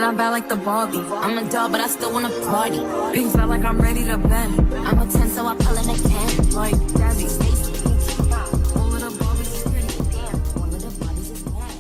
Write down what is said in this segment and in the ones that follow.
and I'm bad like the Barbie. I'm a doll, but I still wanna party. Pink felt like I'm ready to bend. I'm a 10, so I pull in a 10. Like Daddy, Stacy, all of the Barbies is pretty. Damn, all of the Barbies is bad.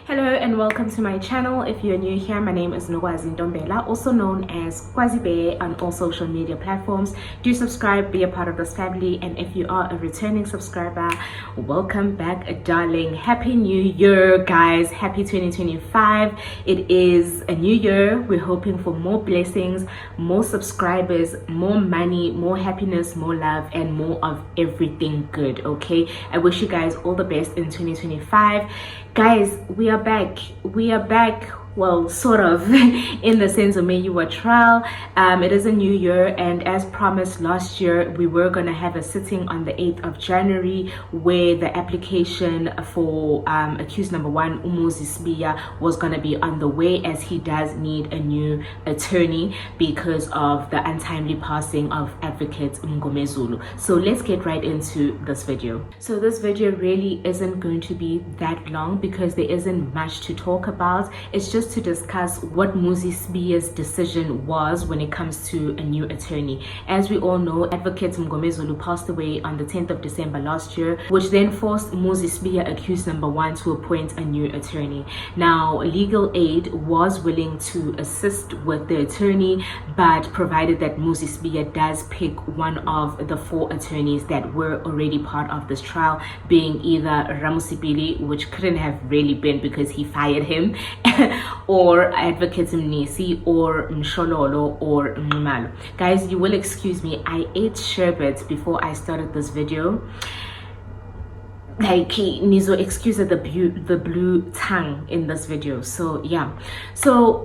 Hello and welcome to my channel. If you're new here, my name is Muzi Sibiya, also known as Kwazi Bear on all social media platforms. Do subscribe, be a part of this family, and if you are a returning subscriber, welcome back, darling. Happy New Year, guys. Happy 2025. It is a new year. We're hoping for more blessings, more subscribers, more money, more happiness, more love, and more of everything good. Okay, I wish you guys all the best in 2025. Guys, we are back, well, sort of, in the Senzo Meyiwa trial. It is a new year, and as promised last year, we were going to have a sitting on the 8th of January where the application for accused number 1, Muzi Sibiya, was going to be on the way, as he does need a new attorney because of the untimely passing of advocate Mngomezulu. So let's get right into this video. So this video really isn't going to be that long because there isn't much to talk about. It's just to discuss what Muzi Sibiya's decision was when it comes to a new attorney. As we all know, advocate Mngomezulu passed away on the 10th of December last year, which then forced Muzi Sibiya, accused number 1, to appoint a new attorney. Now, legal aid was willing to assist with the attorney, but provided that Muzi Sibiya does pick one of the 4 attorneys that were already part of this trial, being either Ramusipili, which couldn't have really been because he fired him, or advocate Mnisi, or Mshololo, or Mnimalo. Guys, you will excuse me, I ate sherbet before I started this video. Like, nizo excuse the blue tongue in this video. So yeah, so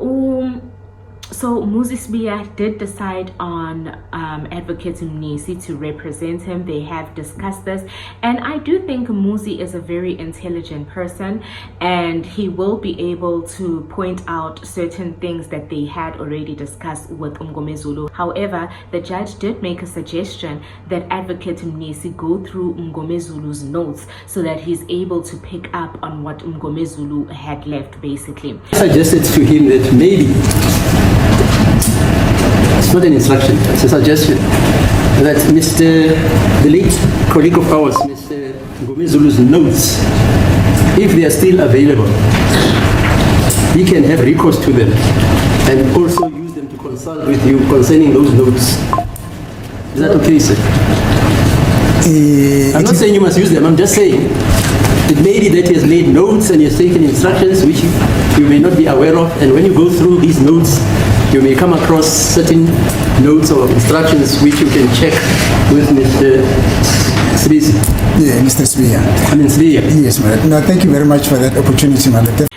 Muzi Sibiya did decide on advocate Mnisi to represent him. They have discussed this, and I do think Muzi is a very intelligent person, and he will be able to point out certain things that they had already discussed with Mngomezulu. However, the judge did make a suggestion that advocate Mnisi go through Mngomezulu's notes so that he's able to pick up on what Mngomezulu had left, basically. I suggested to him that maybe, it's not an instruction, it's a suggestion, that the late colleague of ours, Mr. Mngomezulu's notes, if they are still available, he can have recourse to them and also use them to consult with you concerning those notes. Is that okay, sir? I'm not saying you must use them, I'm just saying it may be that he has made notes and he has taken instructions which you may not be aware of, and when you go through these notes, you may come across certain notes or instructions which you can check with Mr. Sibiya. Yeah, Mr. Sibiya. I mean Sibiya. Yes, madam. No, thank you very much for that opportunity, madam.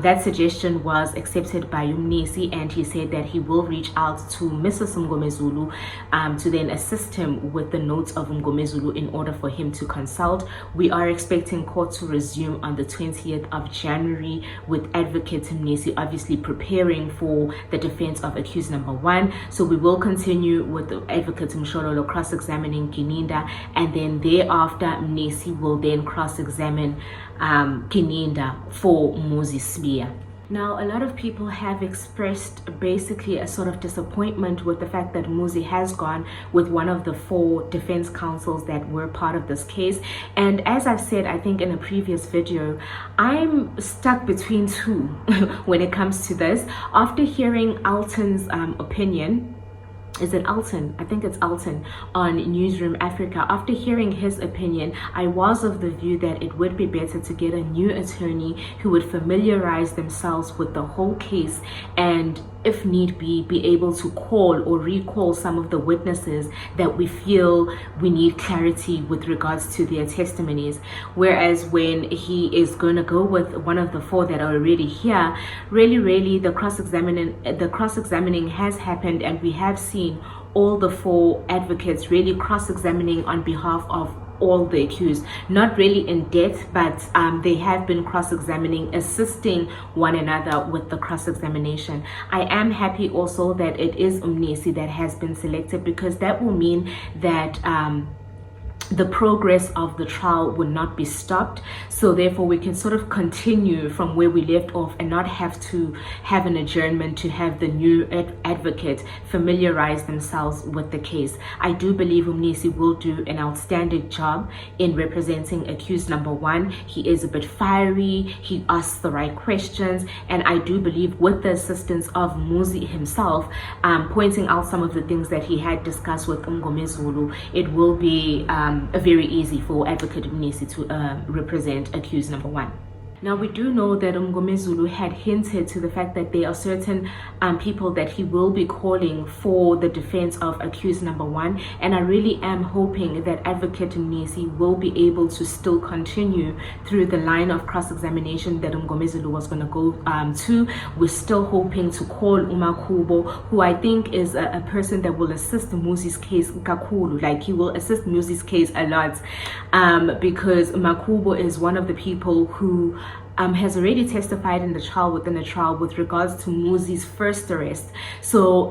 That suggestion was accepted by Mnisi, and he said that he will reach out to Mrs. Mngomezulu to then assist him with the notes of Mngomezulu in order for him to consult. We are expecting court to resume on the 20th of January with advocate Mnisi obviously preparing for the defense of accused number 1. So we will continue with the advocate Mshololo cross-examining Kininda, and then thereafter Mnisi will then cross-examine Kininda for Muzi Sibiya. Now, a lot of people have expressed basically a sort of disappointment with the fact that Muzi has gone with one of the 4 defense counsels that were part of this case. And as I've said, I think in a previous video, I'm stuck between 2 when it comes to this. After hearing Alton's opinion, is it Alton? I think it's Alton on Newsroom Africa. After hearing his opinion, I was of the view that it would be better to get a new attorney who would familiarize themselves with the whole case and, if need be able to call or recall some of the witnesses that we feel we need clarity with regards to their testimonies. Whereas when he is going to go with one of the 4 that are already here, really the cross-examining has happened, and we have seen all the 4 advocates really cross-examining on behalf of all the accused, not really in depth, but they have been cross-examining, assisting one another with the cross-examination. I am happy also that it is Mnisi that has been selected, because that will mean that the progress of the trial would not be stopped, so therefore we can sort of continue from where we left off and not have to have an adjournment to have the new advocate familiarize themselves with the case. I do believe Umnisi will do an outstanding job in representing accused number one. He is a bit fiery, he asks the right questions, and I do believe with the assistance of Muzi himself, pointing out some of the things that he had discussed with Zulu, it will be very easy for Advocate Umnisi to represent accused number one. Now, we do know that Zulu had hinted to the fact that there are certain people that he will be calling for the defense of accused number one, and I really am hoping that Advocate Umnisi will be able to still continue through the line of cross-examination that Zulu was going to go to. We're still hoping to call Umakubo, who I think is a person that will assist Muzi's case kakulu, like he will assist Muzi's case a lot, because Umakubo is one of the people who has already testified in the trial within the trial with regards to Muzi's first arrest. So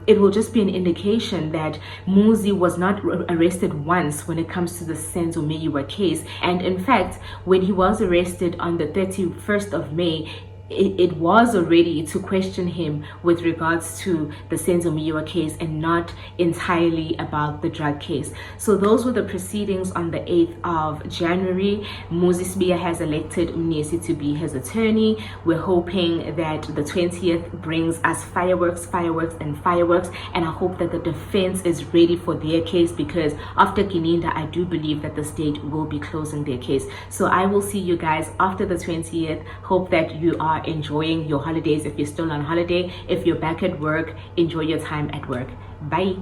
it will just be an indication that Muzi was not arrested once when it comes to the Senzo Meyiwa case. And in fact, when he was arrested on the 31st of May, it was already to question him with regards to the Senzo Meyiwa case and not entirely about the drug case. So those were the proceedings on the 8th of January. Muzi Sibiya has elected Umnisi to be his attorney. We're hoping that the 20th brings us fireworks, and I hope that the defense is ready for their case, because after Kininda, I do believe that the state will be closing their case. So I will see you guys after the 20th. Hope that you are enjoying your holidays if you're still on holiday. If you're back at work, enjoy your time at work. Bye.